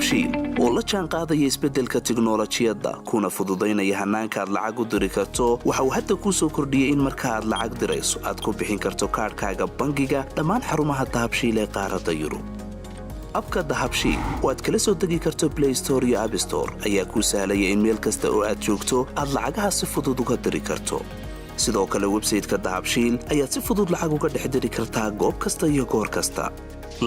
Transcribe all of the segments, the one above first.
dahabshiil oo la jaanqaadaya isbeddelka tiknoolajiyadda kuna fududaynaya hannaanka aad lacag u diri karto waxa uu hadda kuu soo kordhiyey in marka aad lacag dirayso aad ku bixin karto kaadhkaaga bangiga dhammaan xarumaha dahabshiil ee qaaradda yurub abka dahabshiil oo aad kala soo degi karto Play Store iyo App Store ayaa kuu sahlaya in meel kasta oo aad joogto aad lacagaha si fudud uga diri karto sidoo kale website-ka dahabshiil ayaad si fudud lacag uga dhex diri kartaa goob kasta iyo goor kasta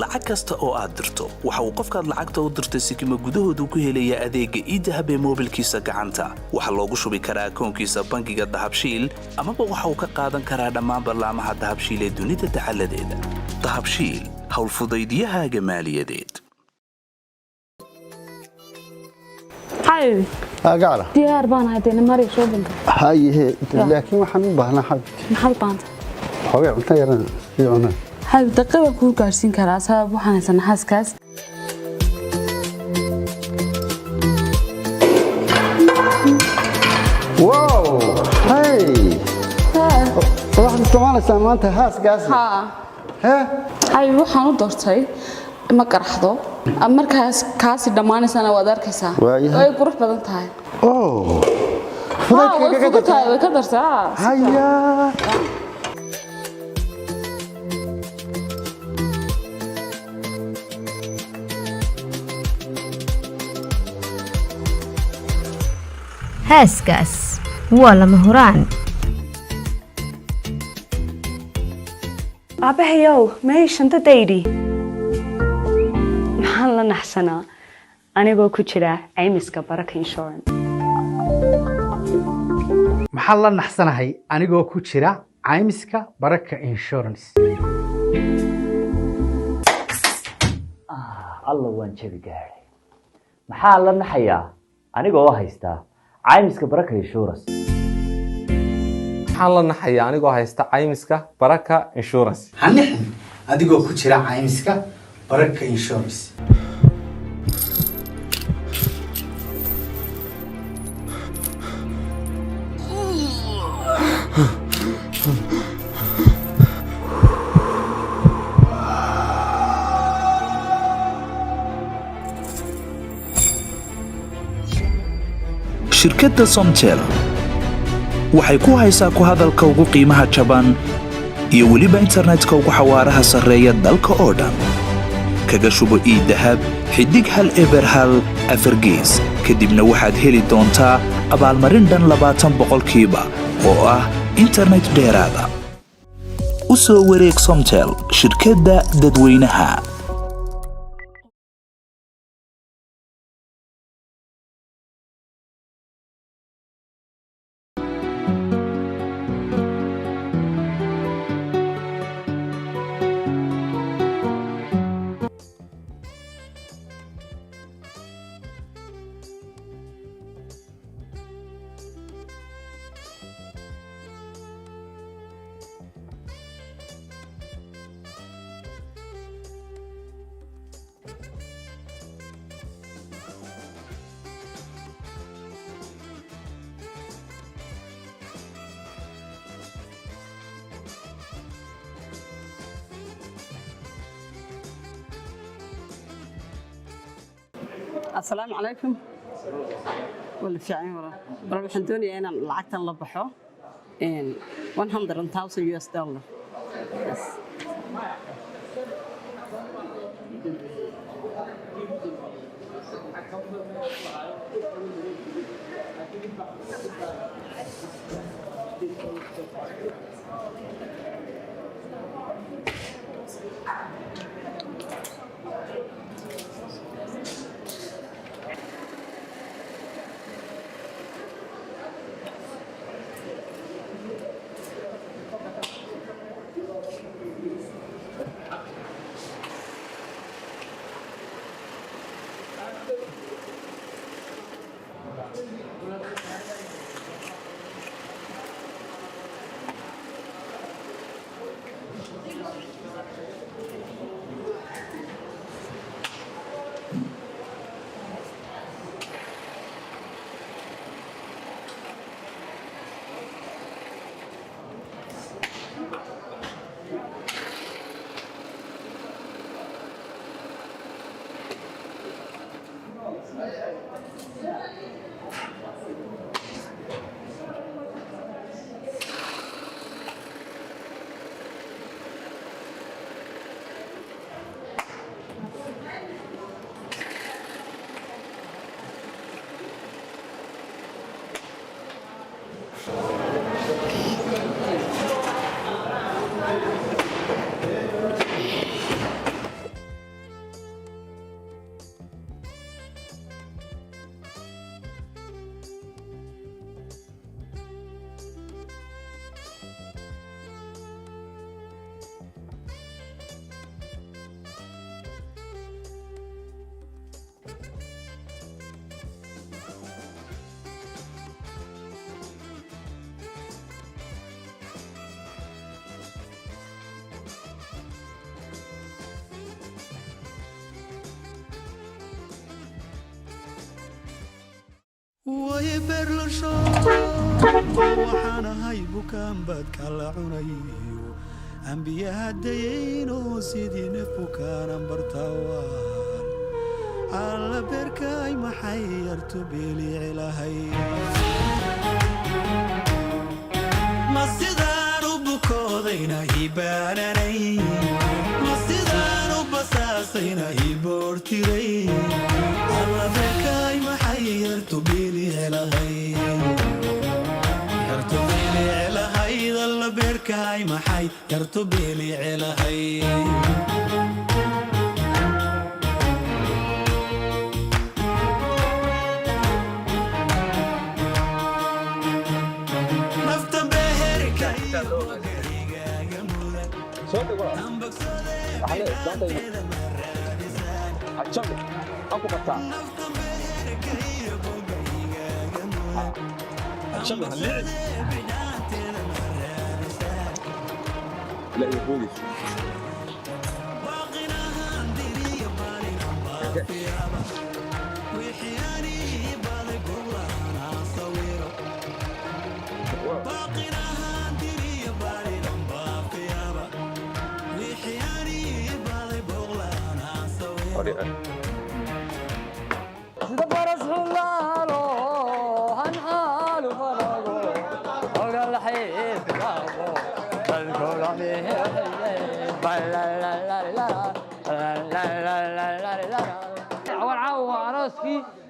lacag kasta oo aad dirto waxa uu qofkaad lacagta u dirtay sikimo gudahoodu ku helayaa adeegga e-dahab ee moobilkiisa gacanta waxa loogu shubi karaa akoonkiisa bangiga dahabshiil amaba waxa uu ka qaadan karaa dhammaan barnaamijyada dahabshiil ee dunida dacaladeeda dahabshiil hawlfudaydyahaaga maaliyadeed حبيبي قاعدة ديار بان هادين ماري شوبينج هاي لكن waxaan u baahnaa xabib maxay baanta xogaa cunto yaran iyo cunaa حبيب دقيقة ku gaarsiin karaa sabab waxaan haysan xaaskaas wow hey waxaad isticmaalaysaa maanta xaaskaas ha حبيب waxaan u doortay ma qaraxdo markaas kaasi dhamaanaysana waad arkaysaa way qurux badan tahay way ka dartaa haya هاسكاس ولا مهران أبهيو مايش أنت دايري maxaan la naxsanaa anigoo ku jira caymiska baraka insurance maxaan la naxsanahay anigoo ku jira caymiska baraka insurance alla waan jabi gaaray maxaa la naxayaa anigoo haysta caymiska baraka insurance maxaan la naxayaa anigoo haysta caymiska baraka insurance hanixin adigoo ku jira caymiska baraka insurance shirkadda Somtel waxay ku haysaa ku hadalka ugu qiimaha jaban iyo weliba internetka ugu xawaaraha sarreeya dalka oo dhan kaga shubo e-dahab xidig hal eber hal afar gees kadibna waxaad heli doontaa abaalmarin dhan 20% oo ah internet dheeraada u soo wareeg Somtel shirkadda dadweynaha السلام عليكم ولا في عين ولا بروح حنتوني أنا لعقت الله بحو إن 100,000 US dollar بس ويبرلشو وحانا هاي بكام بدكال عنايو أنبياء دينو سيدي نفوكان برتوان على بركاي محيرت بيلي علهي مصدانو بكودينا هيباناني مصدانو بساسينا هيبورتيري على بركاي محيرت بيلي علهي يرتو بيلي علهي ظل بركاي محيرت بيلي علهي لا يقولي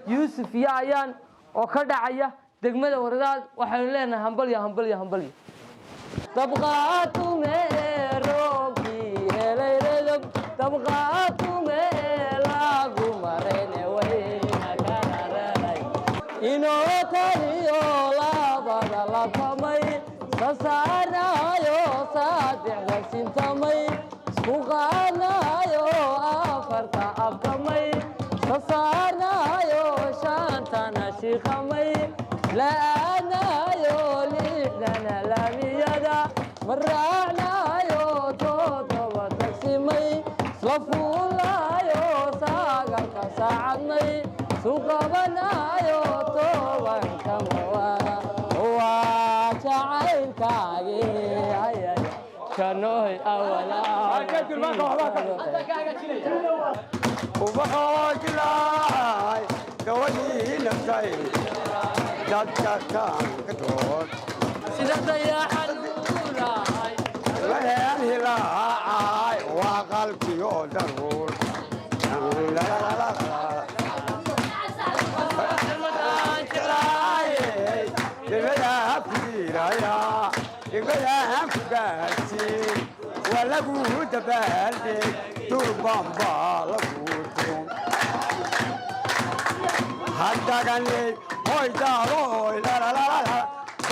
يوسف يا عيان وكذا عيا دقمة ورداد وحلنا همبلي تبغى تمروكي هلي تبغى تملاقو مرين وين كناري إنو تريو لا بدل فمي سسانا يو سادع وسنتمي سبغانا يو أفرتا أبكمي سسانا يو شانتنا شيخمي لا أنا يو لحنا لا ميدا مرعنا يو توتو وتقسيمي صفولا يو ساقك ساعدني سوقبنا يو توبان كموانا وشعين كاقي كنوي أولا وبخاك لاي قولي نفسي جدك كان كتور سيدة يا حنوراي وين هلاي وقلبي يضرور لا لا لا لبدا فيرايا لبدا فقاسي ولا بود بالي تربان بالغوتهم حتى غني هوي داروي لا لا لا لا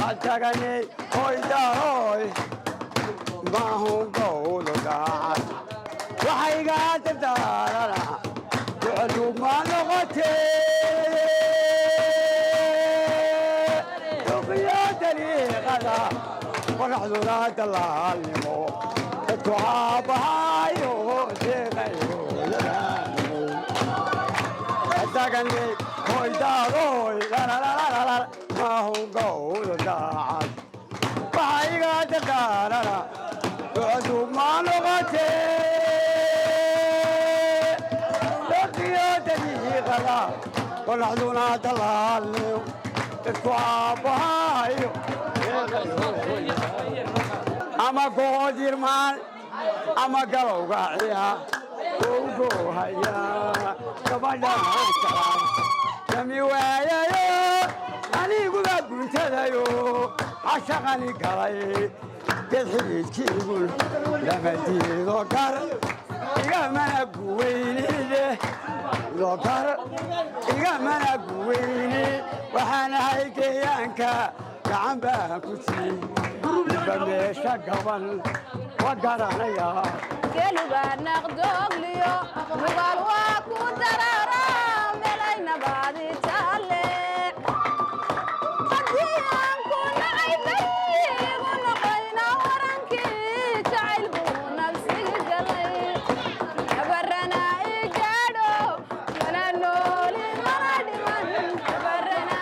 حتى غني هوي داروي ما هو قول داعي وحي قاعد دارنا يعدو ما لغتي يا طريقنا ونحن دلالمو التعاب هايو زيغيو الدقني هوي داروي لا لا لا لا لا ما هو قول داعي وحي قاعد دارنا يعدو ما لغتي ونحن دلالمو التعاب هايو أما قدير مال أما قلو قاعدها وقو هيا كبدا السلام سمي ويا يو أني قد قلت له عشقني قلي قد كيقول لما تيجي كار يا من أقويني ذكر يا من أقويني وحنا هيك يانكا كعم باكوتي بمشى قبل وقرنا يا كلوا نقدق ليو نقال واكو ترارا ملاينا بعد تالي قديان كنا عيبي ونقينا ورانكي تعلبونا السجلي برنا إيجادو من النولي مرادي من برنا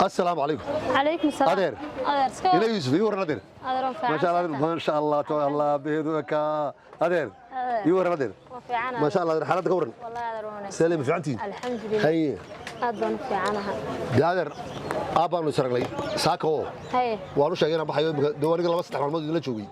السلام عليكم عليكم السلام أدير أدير إلى يوسف يور أدير ما شاء الله ما شاء الله تبارك الله بهدوك أدير يور أدير ما شاء الله حالتك ورن والله أدير سليم في عنتي الحمد لله هي أدون في عنها أدير أبا نسرق لي ساكو هي وأنا شايفنا بحيو دواري الله بس تحمل مود شوي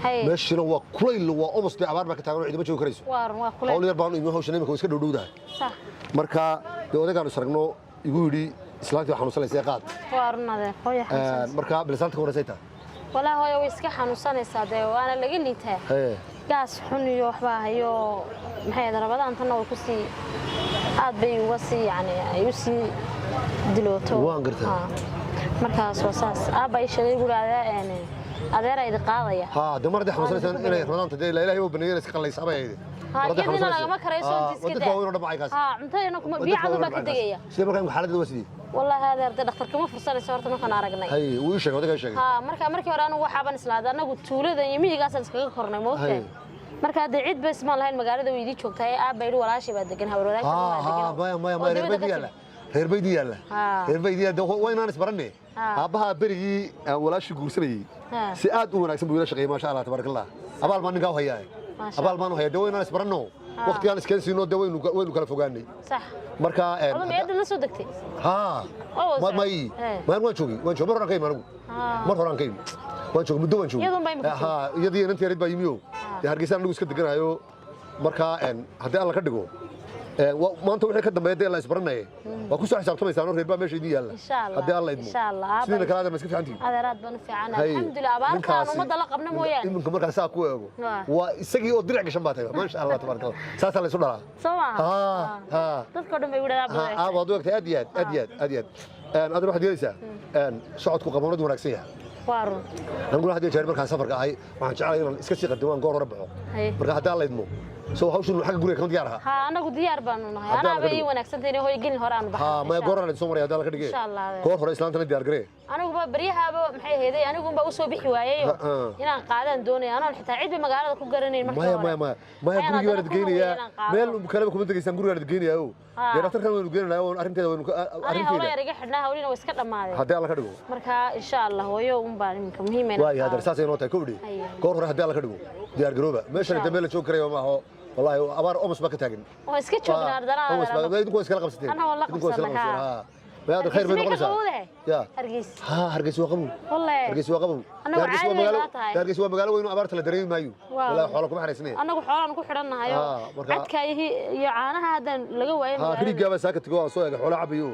هي ماشي هو كل هو أمس عبارة ما كتاعنا عيد ما شو كريس وار كل أول يربعون يوم هو شنو مكويس كده دودا صح مركا دواري كانوا سرقناه يقولي إسلامتي وحنوصل لسياقات وارنا هوي حنوصل مركا بلسانتك ورسيتها ولا هوي ويسكي حنوصل ساده وأنا لقي لي تاه gaas xun iyo waxba hayo maxay darabada antana way ku sii aad bay uga sii yani ay u sii dilooto waan gartaa markaas wasaas aabay shalay guraada adeer ay qaadaya ha damarda xanuunsan inay ramadaan taday la ilaahay uu baneeyay iska qalays abayde iyadina lagama karayso intiska dadka weyn oo dhamay kaas ha cuntada kuma biicadu ba ka tagaya sidee markaan xaaladda wasidi wallahi adeer dhakhtarka ma fursanayso horta markaan aragnay hay wuu sheegay wadaga sheegay ha markii hore anagu waxaan islaada anagu tuulada iyo miyigaas iskaga kornay moogtay marka hadda cid bas ma lahayn magaalada weydii joogtay aabay walaashii baa degan hawradaagta reer baydii yaala reer baydii yaala waa inaan isbaranay aabaha berigii aan walaashii guursanayay si aad u wanaagsan buu ila shaqeeyay ma sha Allah tabarakallah abaal ma ninka hayaa abaal ma hayaa waa inaan isbarano waqtigaan iskeen siino waynu kala fogaanay sax marka meed la soo degtay ha waan joogay mar horaan ka imaan mar horaan ka imaan waan joogay muddo waan joogay ha iyadii inantii yarid baa yimiyo hargeysa anagu iska deganayo marka haddii alla ka dhigo maanta wixii ka dambeeyay la isbaranay waa ku soo xisaabtamaysaa reer baa meesha idin yaala haddii alla idmo sidii kala aad ma iska fiicantii adeeraad baan fiican alxamdulillah abaarkaan umada la qabna mooyaan iminka markaa saa ku eego waa isagii oo dirac gashan baa tahay ma sha Allah tabarakallah saasa la isu dhalaa soma ha dadka dhan bay wadaad badan ha waad ogtay aad aad waxaad yeelaysaa socodku qaboonad wanaagsan yahay وارون نقول هذا جاري مركز سفر كاي waxaan jeclahay inaan iska sii qadimo goor hore baxo marka hadaa la idmo soo hawshan xaq guriga kan diyaar ha anagu diyaar baan nahay ana bay wanaagsantahay hooy gelin hore aan baxo ha ma goor hore soo maray hadaa la ka dhigay goor hore islaantana diyaar garee anigu ba bariyahaaba maxay heeday anigu ba u soo bixi waayay inaan qaadan doonay anoo xitaa cid magaalada ku garanayn markaa ma guriga wada geynaya meel kale kuma dagaysan guriga wada geynaya oo doctorkan wada geynaya oo arinteeda arinteeda ay riga xidhnaa hawlina way iska dhamaaday hadaa la ka dhigo marka insha Allah hooyo baan iminka muhiim ah waa yahay saasay noo tahay kowdii goor hore hadaa la ka dhigo diyaar garooba meesha inta meel joog kareeyo ma aho والله أبار أمس ما كتاجن. واسكت شو بنار دنا. أمس ما إذا كويس كلا قبستين. أنا والله قبستين. ما هذا خير من قبلها. يا. هرجيس. هرجيس وقبل. والله. هرجيس وقبل. أنا وعالي. هرجيس ومقالو وينو أبار تلا درين مايو. ولا حولكم إحنا سنين. أنا وحولنا نكون حرنا هايو. عد كاي يعانا هذا لقوا أيه. كل جاب ساكت جوا صويا حول عبيو.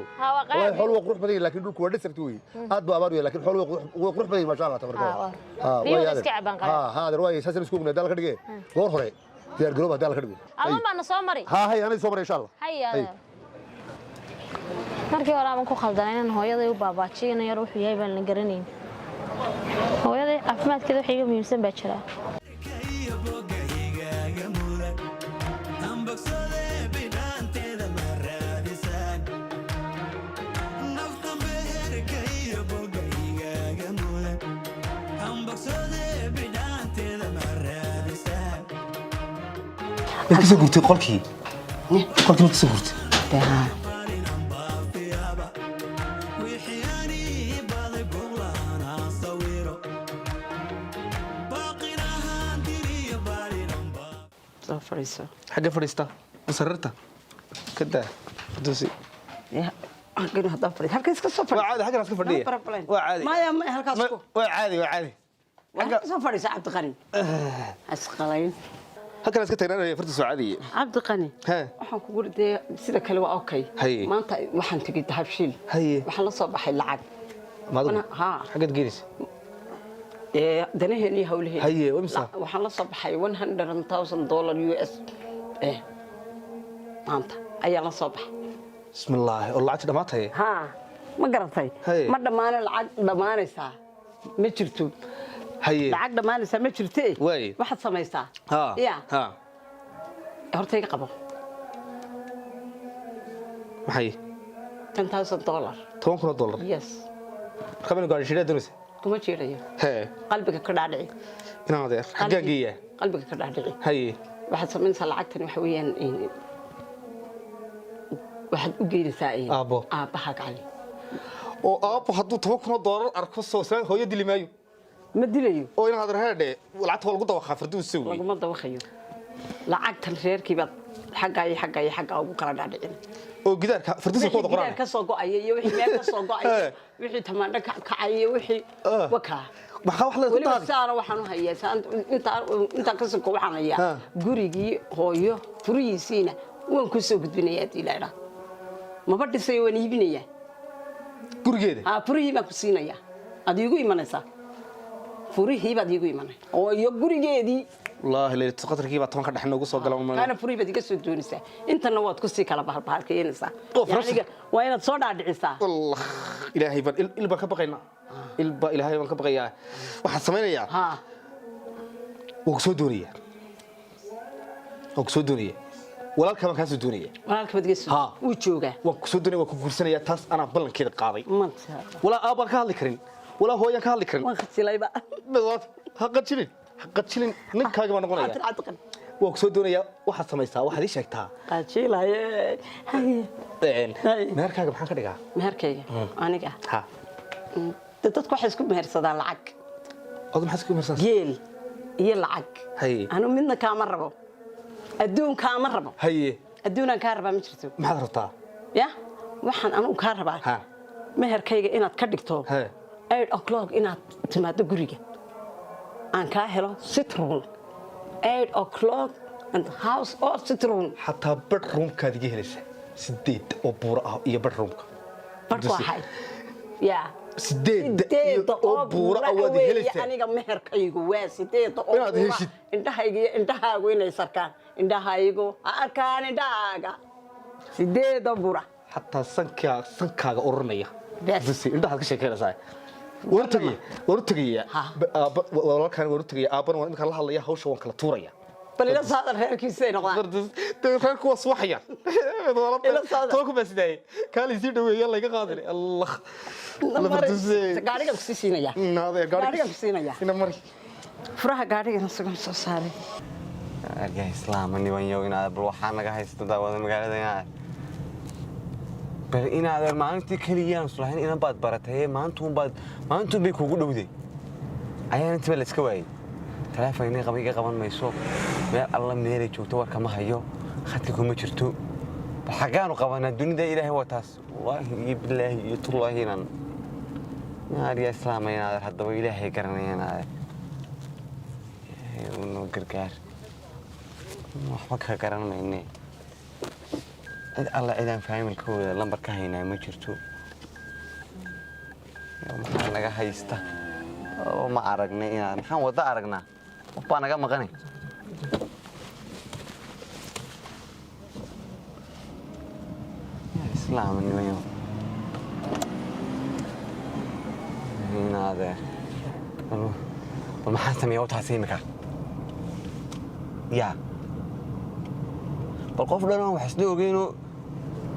والله حول وقروح بدين لكن دول كوردس سرتوي. هاد أبار ويا لكن حول وقروح بدين ما شاء الله تبارك الله. هذا رواية ساسر سكوبنا دال كده. غور هري. diyaar garoob hadaa la ka dhigo ama ma soo mari ha hay anay soo maray insha Allah hay markii hore aan ku khaldanayn hooyaday u baabaajiyeen yar wuxuu yahay baan la garanayn hooyaday caafimaadkeeda waxa iga muhiimsan baa jira kasoo gurtay qolkii kasoo gurtay حاجه فريستا مسررتها كده دوسي حاجه هدا فريد halkaas ka soo fadhiyo waa caadi halkaas ka fadhiyo waa caadi ma halkaas ku waa caadi halkaas soo fadhiyo Cabdi Qani asqalayn halkaas ka tagnaa farta Saacadiye Cabdi Qani waxaan ku gurday sida kale waa okay maanta waxaan tagay dahabshiil waxaan la soo baxay lacag maadna ha xagad geeris danaheeni hawlaheeni haye wamsa waxaan la soo baxay $100,000 US maanta ayaa la soo baxay bismillah oo lacag dhamaatay ha ma garantay ma dhamaanay lacag dhamaanaysa ma jirto haye lacag dhamaanaysa ma jirtee waxaad samaysaa ha horta iga qabo maxay $10,000 $10,000 yes kamana gaari shirada dunisa kuma jeedayo qalbiga ka dhaadhici inaan adeer xagaagiya qalbiga ka dhaadhici haye waxaad samaysaa lacagtan waxa weeyaan waxaad u geynaysaa aabaha gacali oo aabbo hadduu $10,000 arko soo saan hooyo dili maayo ma dilayo oo inaad reerdhe lacagta lagu dawaqaa farduusi lagu ma dawaqayo lacagtan reerkii bad xagga ugu kala dhaadhicin oo gidaarka farduusi ku wada qoraan ka soo go'ay iyo wixii meel ka soo go'ay wixii tamaandho ka kacay iyo wixii waka maxaa wax la ku tahay saana waxaan u hayaa inta ka soo waxaan hayaa gurigii hooyo furihiisina waan ku soo gudbinayaa diilaada ma badhisay waan iibinayaa gurigeeda furihii baan ku siinayaa adigu imanaysaa furihii baad igu imanay oo iyo gurigeedii wallaahi leeyahay qadarkii baa 10 ka dhaxna ugu soo galay ma ana furihii baad iga soo doonaysaa intana waad ku sii kala bahalkeenaysaa yaaniga waa inaad soo dhaadhicisaa wallah ilaahay baan ilba ka baqayna ilba ilaahay baan ka baqayaa waxa sameeynaya oo soo doonaya walaalka baan ka soo doonaya walaalka baad iga soo uu joogaa waan ku soo doonaya waan ku guursanaya taas ana ballankeeda qaaday wala aaba ka hadli karin wala hooyan ka hadli karin waan khasilayba madad haqajilin ninkaaga ma noqonaya waan ku soo doonaya waxa sameeysaa waxa ii sheegtaa qajilaye meherkaaga maxaan ka dhigaa meherkayga aniga dadku waxay isku mehersadaan lacag maxaa isku mehersadaan geel iyo lacag anu midna kaama rabo adduunka ma rabo adduunaan ka rabaa ma jirto maxaad rabtaa ya waxaan anu ka rabaa meherkayga inaad ka dhigto 8 inaad timaado guriga aan ka helo sitrum 8 and house or sitrum hatta bedroom ka diga helaysa 8 oo buur ah iyo bedroomka waxay ya 8 oo buur ah wadi helaysa aniga meherkaygu waa 8 oo inaad heshid indhahaagu inay sarkaan indhahaygu arkaan indhaaga 8 oo buur hatta sankaaga oranaya bisi indhaha ka sheekeynaysaa wartagaya walaalkan wartagaya aaban waan imka la hadlaya hawsha waan kala tuuraya bal ila saadar reerkiisa noqdaan reerku waa waxaya toku basiday kali si dhaweeyo laga qaaday allah la bardusay gaariga ku siinaya gaariga ku siinaya ina mari furaha gaariga soo saaray argay islaamani waan yoogina bal waxa naga haysto daawada magaalada bal ina adeer maalintii kaliyaan sulaahin ina baad baratay maantuun bay kugu dhowday ayaan inta la iska waayay telefoonka qabiga qaban mayso meel alla meelay joogto warka ma hayo khadka kuma jirto xagaanu qabanaa dunida ilaahay waa taas wallaahi billaahi iyo tullaahi inaan naariya islaamayna adeer haddaba ilaahay garanayna unu gargaar waxba ka garan maynee alla cidaan faamilkooda lambar ka haynaa ma jirto maxaa naga haysta oo ma aragnay inaan maxaan wada aragnaa waxbaa naga maqanay islaamnimayo inaade bal maxaan sameeyaa wataas imika yaa bal qof dhan wax isla ogeyno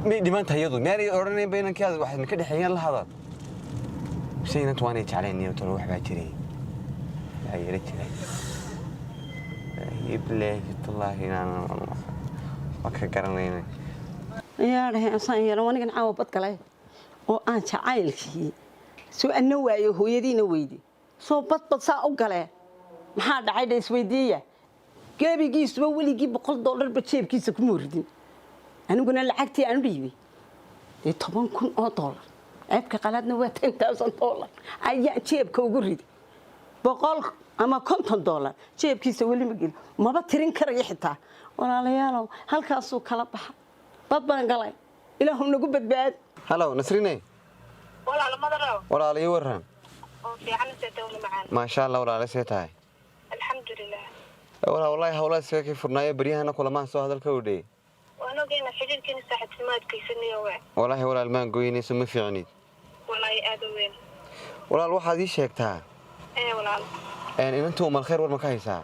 mid dhimaanta iyadu meel ay oranayeen beenankaada wax ka dhaxeeyaan la hadal shayna tuwaanay jacayniyo tolo wax baa jiray ay yara jiray iblaahi tallaahi inaan wax ka garanayna yaarahay asaan yar wanigan caawa bad galay oo aan jacaylkii soo anna waayo hooyadiina weydi soo bad saa u galee maxaa dhacay dhees weydiiya gabigiisuba weligii $100 ba jeebkiisa kuma ridin aniguna lacagtii aan dhiibay $10,000 ceebka qalaadna waa $10,000 ayaa jeebka ugu riday $100 ama $50 jeebkiisa weli ma gelin maba tirin karayo xitaa walaalayaalow halkaasuu kala baxa dad baan galay ilaahu nagu badbaad halo nasrine walaalayo waran maasha Allah walaalaysay tahay alxamdulillah والله هؤلاء سيكون فرنايا بريها نقول ما سوى هذا الكودي. وأنا جينا حجر كنا ساحة سماد كيسني وين. والله ولا المان قويني سمي في عنيد. والله أدوين. ولا الواحد يشيكتها. إيه ولا. يعني أنتم من الخير والمكايسة.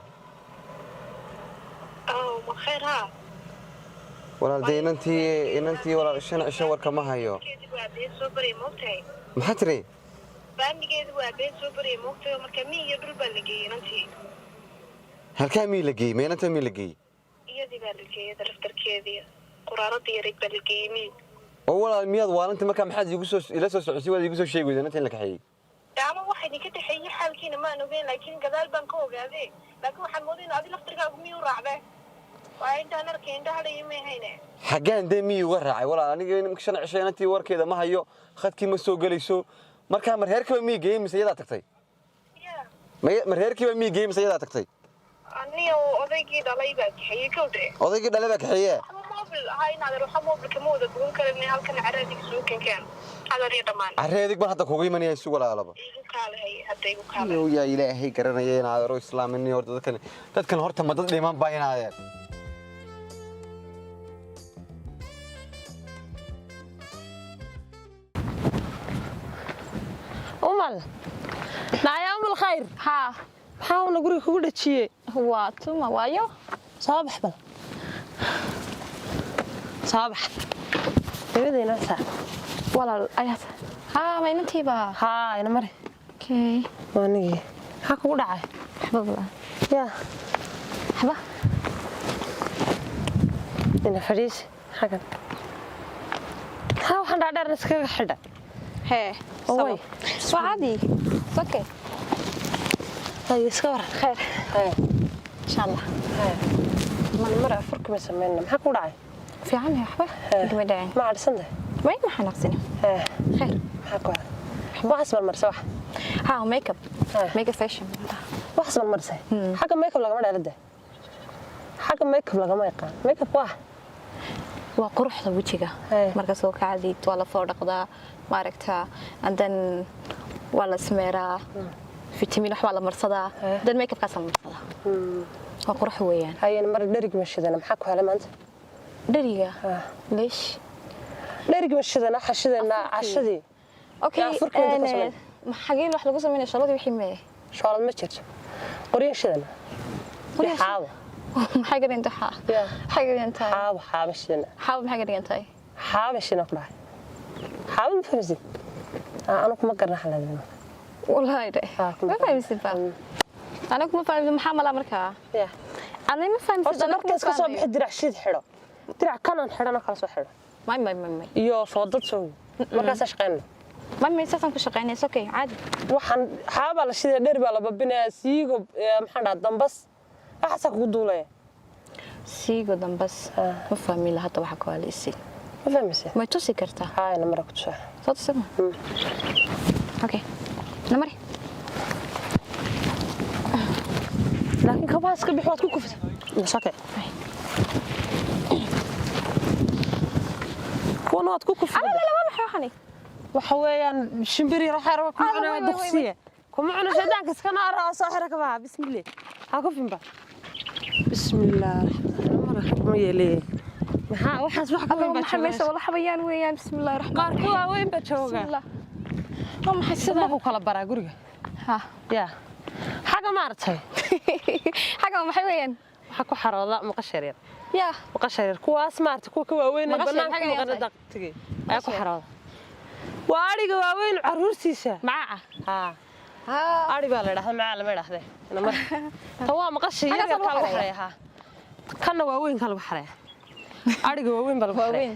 من خير ها. ولا دين أنتي ولا الشور كما هيو. محتري. باني جيد وابين سوبري موقتي ومركمي يضرب اللي أنتي. هالكام يلقي مين أنت يلقي؟ يدي بالكي درفتر كذي قرارة ديرك بالكي مين oo walaal miyaad waalantii markaa maxaad ila soo socosay waad igu soo sheegi weyday inta la kaxeeyay ama waxa idinka dhaxeeyay xalkiina ma ogeyn laakiin gadaal baan ka ogaaday laakiin waxaan moodayna adiga laftirkaagu miyuu raacday waa intaan arkay indhaha ma hayne xagaan dee miyuu uga raacay walaal aniga in shan cisho intii warkeeda ma hayo khadkii ma soo galayso markaa marheerkiiba miyay geeyey mise iyadaa tagtay marheerkiiba miyay geeyey mise iyadaa tagtay aniyo odaygii dhalay baa kaxeeyay kowde odaygii dhalay baa kaxeeyay mobilka ma wada duwan karin halkan caradig soo keenkeen adariyo dhamaan caradig baan hadda kugu imanaya isu walaalaba yow yaa ilaahay garanaya in aadaro islaaminii horta dadkan horta ma dad dhiman baa inaadeen umal naaya umal khayr haa maxaa guriga kugu dhajiyey waa tuma waayo soo bax bal soo bax eedayna saa walaal ayaad haa ma inantiiba haa ina mari okay waanigi maxaa kugu dhacay xababa yaa xaba ina fadhiis xagan haa waxaan dhaadheer iskaga xidha hee way وعادي اوكي هاي سكور خير ان شاء الله ما المرة فرق ما سمينا ما حكوا داعي في عني يا حبا ما داعي ما عاد سنده وين ما حنقصنا خير حكوا ما حسب المرسى واحد ها ميك اب ميك اب فاشن ما حسب المرسى حاجه ميك اب لقى ما دالده حاجه ميك اب لقى ما يقان ميك اب واحد waa quruxda wajiga marka soo kacdid waa la soo dhaqdaa ma aragtaa andan waa la smeeraa fitamiin wax la marsadaa dan makeup ka samaysaa waa qurux weeyaan hayeen mar dharig ma shidana maxaa ku helay maanta dhariga leesh dharig ma shidana xashidana cashadii okay ma xageen wax lagu sameeyo shalada wixii ma shalad ma jirto qoriyo shidana xaawo حاجة أنت حاجة أنت حابشنا حاجة أنت حابشنا كلها حاب ما فهمتي أنا كم قرنا حلا والله ده ما فهمتي بقى أنا كم فهمت محمد أمريكا أنا ما فهمت أنا كنت كسب بحد شيء حلو درع كان حلنا خلاص حلو ما يو فضلت سوي ما كاس شقينا ما يسافن كشقينا أوكي عادي وحن حاب على شيء درب على ببنا سيجو محمد دنبس أحسك قدولة سيجو دنبس ما فهمي لها طبعا كواليسي ما فهمتي ما توصي كرتا هاي أنا مرة كنت شو صوت سما أوكي نمري لكن كباس كل بحوات كل كفت مساكة كونات كل كفت أنا ما بحوحني وحويان شمبري راح أروح معنا دخسية كم معنا شدان كسكنا الرأس آخر كبها بسم الله هاكوفين بقى بسم الله الرحمن الرحيم maxaa waxaas wax ku weyn maxameys wala xabayaan weeyaan bismillaahir rahmaanir rahiim qaar weyn ba jooga ma maxay sida ku kala baraa guriga ha ya xaga maartay xaga maxay weeyaan waxa ku xarooda maqashar yar ya maqashar yar kuwaas maartay kuwa ka waaweyn banaanka maqana daqtiga ay ku xarooda waariga waaweyn caruurtiisa maaca ha ari baa la dhahaa maca lama dhahdee ina mar tawa maqashar yar ka lagu xareeyaa kana waaweyn ka lagu xareeyaa ariga waaweyn bal waaweyn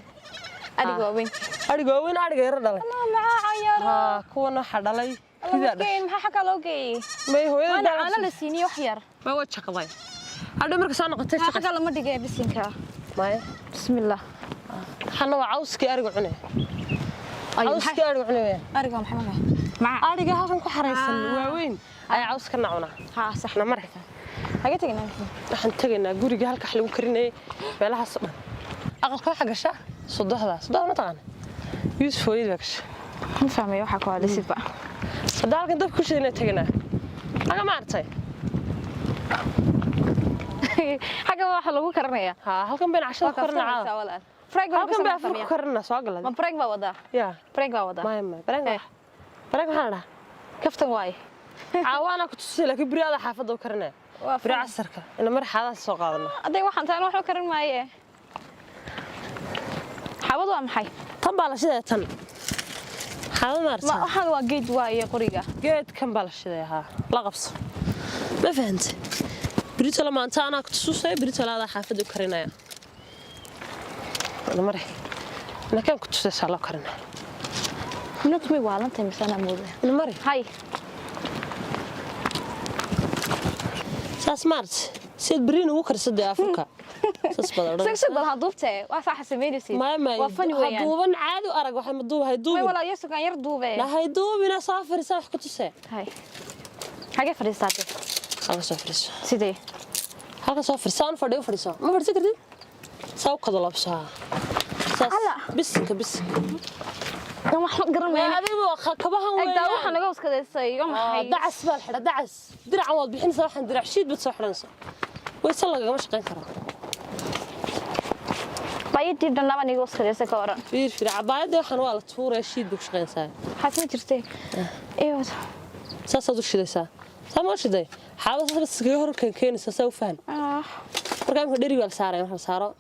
ariga waaweyn ariga yar dhalay maaca yar ha kuwana waxa dhalay kida maxaa xaka loo geeyay may hooyada ana la siiniyo wax yar ma waa chaqday hadda marka soo noqotay chaqay xaka lama dhigay bisinka may bismillah xana waa cawski ariga cunay cawski ariga cunay ariga maxay maaca ariga halkan ku xareysan waaweyn ay cawska nacuna ha saxna marka haga tagnaa waxaan tagnaa guriga halka wax lagu karinay meelaha soo aqalka waxa gasha sodohda ma taqaan Yusuf hooyada gasha ma fahmay waxa ku hadlaysid ba sadaalkan dab ku sheeynaa tagnaa aga maartay haga waxa lagu karinayaa ha halkan been cashada karinaa فرق halkan baa furku karina soo galay ma فرق baa wada ya فرق baa wada ma فرق hada kaftan waay caawana ku tusay laakiin biriada xaafada u karina biri casarka ina mar xaada soo qaadana aday waxaan taan wax karin maaye xaabadu waa maxay tan baa la shiday tan xaabadu marta waxa waa geed waaye qoriga geed kan baa la shiday ha la qabso ma fahantay birita la maanta ana ku tusay birita la xaafada u karinaya ina mar أنا كان كنت تسأل الله كرنا نطمي وعلنت مثلا موضة المري هاي ساس مارس سيد برين وكر صدق أفريقيا ساس بدر سكسك بدها ضبطة وافح سميري سيد ما وفني ويان دوبن عاد وأرق وحنا مدوب هاي دوب ولا يسوق عن يردوبه لا هاي دوب أنا سافر سافر كنت تسأل هاي حاجة فريساتي هذا سافر سيدي هذا سافر سان فردي فريسا ما فريسا كردي ساو كذا لابسها بس يوم أحمد قرن ما أبي كبها وين أنت أروح أنا جوز كذا يصير يوم حي دعس بالحرة دعس درع عوض بحين صراحة درع شيد بتصح رنسا ويصلى مش قين كرا بايد جدا لما نجوز كذا يصير كورا في العباية ده حنوال تفور شيد بكش قين ساي حاسمي ترتي إيوه ساسا دوش ده سا سامو شدي حاول بس كيهور كين ساسا فهم بركان كدري والسارة يوم سارة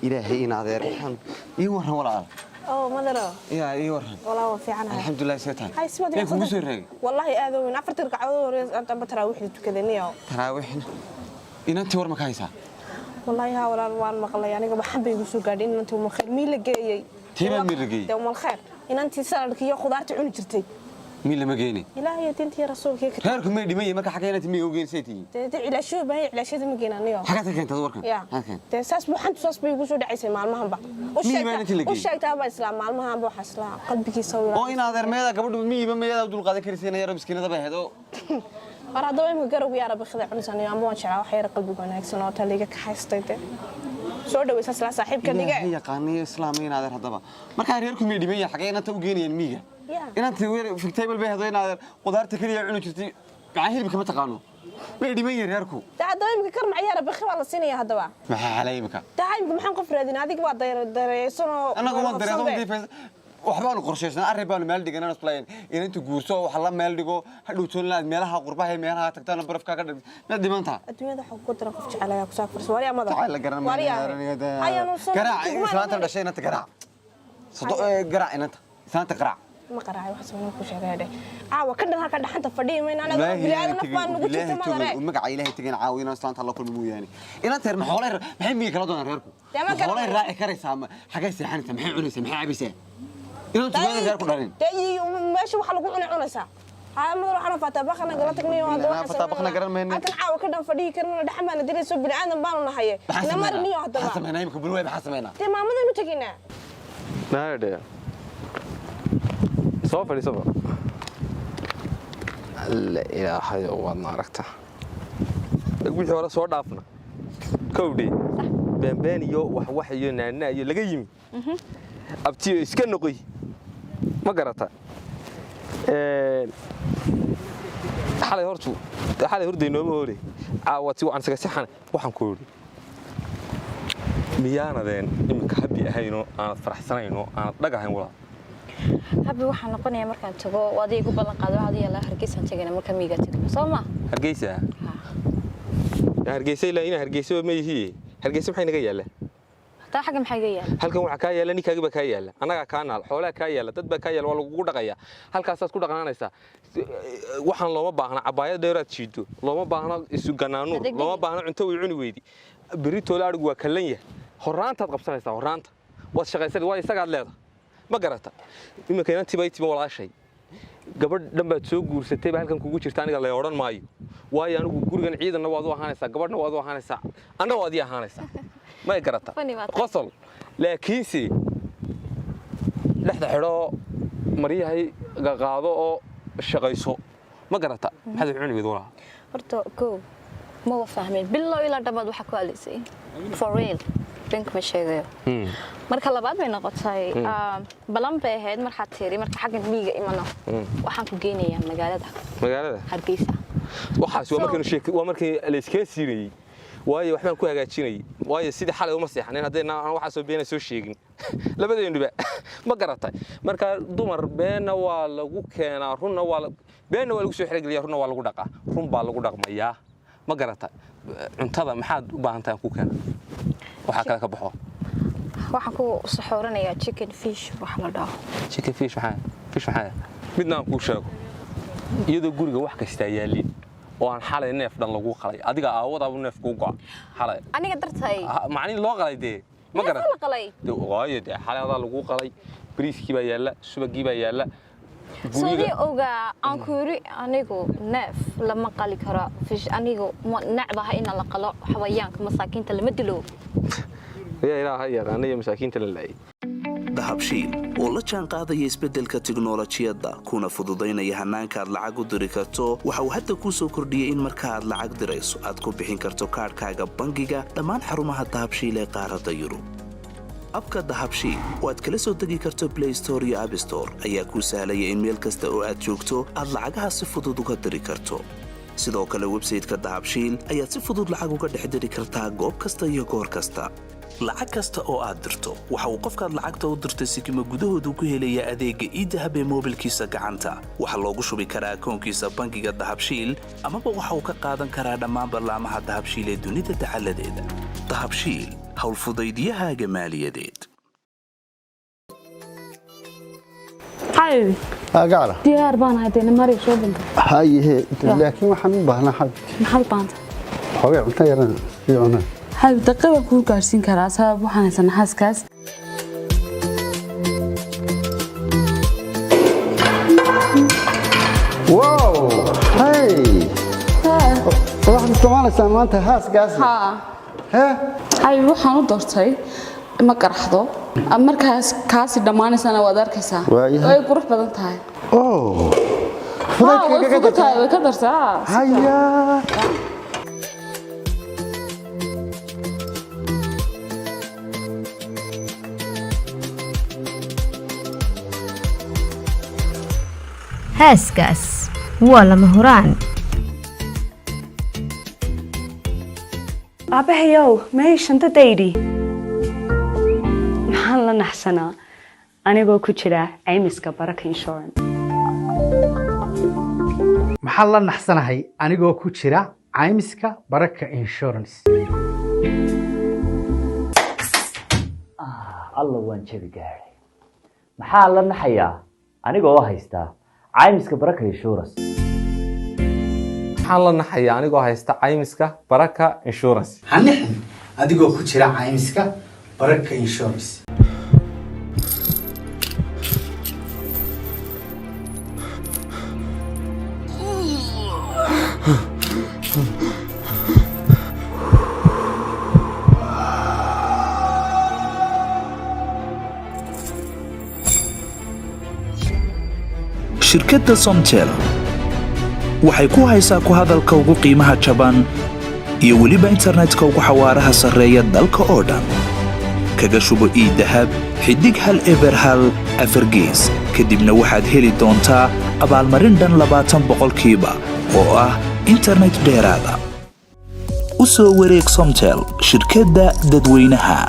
إلهي إن هذا رحم يورها ولا أو ما درا يا يورها والله في عنها الحمد لله سيتها هاي سمعت كيف مسر والله هذا من عفرت القعود أنت بتراويح تكذني أو تراويح إن أنت ور مكايسة والله ها ولا الوان مقلة يعني بحب يقولوا قاعدين إن أنتم خير مين لقي تيما مين لقي يوم الخير إن أنت سألك يا خضار تعوني جرتي مين لما جيني إلهي أنت يا رسول كيك هاركم مين دمية ما كحكينا تمي وجين سيتي على شو بهي على شو تمجينا نيو حكيت كنت تدوركم يا تساس بحنت ساس بيقولوا دعيسة مع المهم بقى وش تابع إسلام مع المهم بقى إسلام قلبك يسوي أو إن هذا الميدا قبل مي بميدا ودول قاعد كريسينا يا رب مسكينة ده بهذا أنا دوام قرب يا رب خذ عنسان يا أمون شعر وحير قلبك وناك سنة تليك حاستيته شو ده ويساس لا صاحب كنيجا هي قانية إسلامية هذا هذا ما كان هيركم مي دمية حكينا توجيني الميجا إن أنت في التيبل بهذا هذا قدرت كذي عنو جرتي عاهر بكم تقانو ما دمية هيركو دوام كرم عيار بخي والله سنة يا هذا ما علي بك تعال محن قفر هذه هذيك بعد دير سنة أنا قوم دريتهم دي وحبان قرشيسنا أربعان مال دي جنانا سبلاين إن أنتوا جورسو وحلا مال ديجو هدو تقولنا مالها قربها مالها تكتنا برف كذا ما دمانتها الدنيا ده حقوق ترى قفش على كسافر سواري ما ده تعال قرنا قرع سنة الرشين أنت قرع صدق قرع إن أنت سنة قرع ما قرع واحد سوينا كوش هذا عاوة كنا هكذا حتى فدي من أنا بلاد نفان نقول شو ما ده ومك عيله تجين عاوينا سنة الله كل مو يعني إن أنت محاولة محين ميك لا دون غيركم محاولة راعي كريسة حاجة سيحان محين عنيسة محين عبيسة إن أنتوا ما غيركم دارين تأيي ماشي وحلقوا عنيسة هاي ما أنا فتابخ أنا قلت لك نيو هذا فتابخنا قرن مني أكل عاوة كده فدي كنا دحما ندري سب العالم بانو نهاية نمر نيو هذا حسب هنا يمكن بلوه بحسب هنا تمام ما نتجينا نادي صوفر صوفر لا إله إلا الله ناركته نقول حوار صور دافنا كودي بين يو وح يو نانا يو لقيمي أبتي إسكان نقي ما قرأتها حالي هرتو حالي هردي نوم هوري عاوتي وعن سكسحنا وحن كوري ميانا ذين إمك حبي أهينو أنا فرح سنينو أنا دقاهين ولا حبي waxaan noqonayaa markaan tago waadiga ku balan qaado hadii la hargeysan tagana marka miiga tago Sooma hargeysa hargeysa ilaa ina hargeysa ma yihi hargeysa maxay naga yaala taa xaga maxay ga yaala halkan waxa ka yaala ninkaaga ba ka yaala anaga kaanaal xoolaha ka yaala dad ba ka yaala waa lagu dhaqaya halkaas aad ku dhaqanaysaa waxaan looma baahna cabaayad dheeraad jiido looma baahna isu ganaano looma baahna cunto way cuni weydi berito la argu waa kalan yahay horaantaad qabsanaysaa horaanta waad shaqaysan waa isagaad leedahay ما قرأت إما كانت تبي ولا شيء قبل لما تسوق جورستي بهالكم كوجو شرتاني قال يوران مايو واي أنا جورجن عيد أنا وضوء هانسا قبل وضوء هانسا أنا وضيع هانسا ما قرأت قصل لكن سي لحظة حرا مريها هي قاعدة الشقيسو ما قرأت هذا العلم يدورها برضو كو ما فاهمين بالله إلا دبادو حكوا لي سي for real بينك مش شيء marka labaad bay noqotay balan bay ahayd marka tiiri marka xagga miiga imano waxaan ku geenayaa magaalada Hargeysa waxaas waa markii la iska siiriyay waayo waxbaan ku hagaajinay waayo sidii xalay uma seexaneen hadeena aan waxa soo beenay soo sheegin labadeenuba ma garatay marka dumar beena waa lagu keenaa runna waa beena waa lagu soo xirigliyaa runna waa lagu dhaqaa run baa lagu dhaqmayaa ma garatay cuntada maxaad u baahan tahay ku keenaa waxa kala ka baxo waxaan ku saxooranayaa chicken fish wax la dhaho chicken fish waxa midna ku sheego iyadoo guriga wax kasta yaalin oo aan xalay neef dhan lagu qalay adiga aawada neef ku go'a xalay aniga dartay macni loo qalay de ma garan la qalay waayo de xalada lagu qalay bariiskii baa yaala subagii baa yaala Sodi oga ankuri anigu neef lama qali karo fish anigu nacbaha in la qalo xawayaanka masaakiinta lama dilo ya ilaahay yaqaanay masaakiinta la laayay dahabshiil oo la jaan qaadaya isbeddelka tiknoolajiyadda kuna fududaynaya hanaanka aad lacag u diri karto waxa uu hadda kuu soo kordhiyey in marka aad lacag dirayso aad ku bixin karto kaadhkaaga bangiga dhammaan xarumaha dahabshiil ee qaaradda Yurub abka dahabshiil oo aad kala soo degi karto Play Store iyo App Store ayaa kuu sahlaya in meel kasta oo aad joogto aad lacagaha si fudud uga diri karto sidoo kale website-ka dahabshiil ayaad si fudud lacag uga dhex diri kartaa goob kasta iyo goor kasta lacag kasta oo aad dirto waxa uu qofkaad lacagta u dirtay sikimo gudahoodu ku helaya adeegga e-dahab ee moobilkiisa gacanta waxa loogu shubi karaa akoonkiisa bangiga dahabshiil ama waxa uu ka qaadan karaa dhammaan barnaamijyada dahabshiil ee dunida taxalladeeda dahabshiil hawl fudaydiyahaaga maaliyadeed Hi. قاعدة ديار بان هادين مري شوبينج هاي لكن waxaan u baahnaa xag maxal baanta xogaa cunto yaran fiicana hal daqiiqo ku gaarsiin karaa sabab waxaan haysan xaaskaas wow hey waxaan isticmaalaysaa maanta xaaskaas ay waxaan u doortay ma qaraxdo markaas kaasi dhamaanaysana waad arkaysaa way qurux badan tahay way ka dartaa haya heeskaas waa lama huraan aabahayow may shantadaydi maxaan la naxsanaa anigoo ku jira caymiska baraka insurance maxaan la naxsanahay anigoo ku jira caymiska baraka insurance alla waan jabi gaaray maxaa la naxayaa anigoo haysta caymiska baraka insurance maxaan la naxayaa anigoo haysta caymiska baraka insurance hanixin adigoo ku jira caymiska baraka insurance shirkadda Somtel waxay ku haysaa ku hadalka ugu qiimaha jaban iyo weliba internetka ugu xawaaraha sarreeya dalka oo dhan kaga shubo e-dahab xidig hal eber hal afar gees kadibna waxaad heli doontaa abaalmarin dhan 20% oo ah internet dheeraada u soo wareeg Somtel shirkadda dadweynaha